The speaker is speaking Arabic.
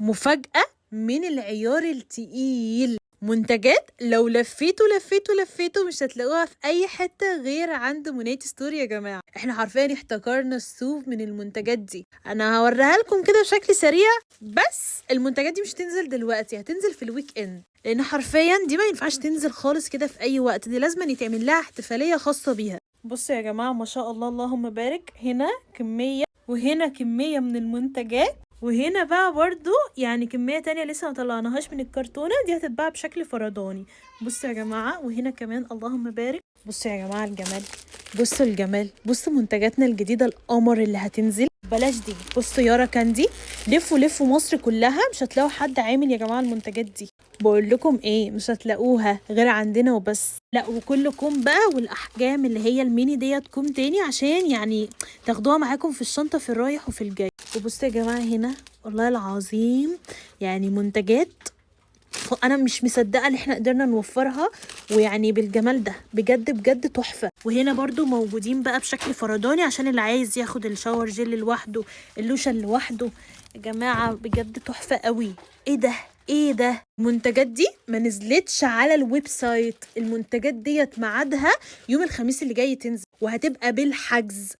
مفاجأة من العيار التقيل. منتجات لو لفيتوا مش هتلاقوها في اي حتة غير عند منى ستوري. يا جماعة احنا حرفيا احتكرنا السوق من المنتجات دي. انا هوريها لكم كده بشكل سريع، بس المنتجات دي مش هتنزل دلوقتي، هتنزل في الويك اند، لان حرفيا دي ما ينفعش تنزل خالص كده في اي وقت، دي لازم يتعمل لها احتفالية خاصة بيها. بصوا يا جماعة ما شاء الله اللهم بارك، هنا كمية وهنا كمية من المنتجات، وهنا بقى برضو يعني كمية تانية لسه ما طلعناهاش من الكرتونة، دي هتتباع بشكل فرداني. بصوا يا جماعة، وهنا كمان اللهم بارك. بصوا يا جماعة الجمال، بصوا الجمال، بصوا منتجاتنا الجديدة القمر اللي هتنزل. بلاش دي، بصوا يارا كاندي، لفوا مصر كلها مش هتلاقوا حد عامل يا جماعة المنتجات دي. بقول لكم ايه، مش هتلاقوها غير عندنا وبس. لا وكل كوم بقى، والاحجام اللي هي الميني ديت كوم تاني، عشان يعني تاخدوها معاكم في الشنطة في الرايح وفي الجاي. وبصوا يا جماعة هنا والله العظيم يعني منتجات انا مش مصدقه ان احنا قدرنا نوفرها، ويعني بالجمال ده بجد تحفه. وهنا برضو موجودين بقى بشكل فرداني عشان اللي عايز ياخد الشاور جل لوحده، اللوشن لوحده. يا جماعه بجد تحفه قوي. ايه ده المنتجات دي ما نزلتش على الويب سايت، المنتجات ديت ميعادها يوم الخميس اللي جاي تنزل، وهتبقى بالحجز.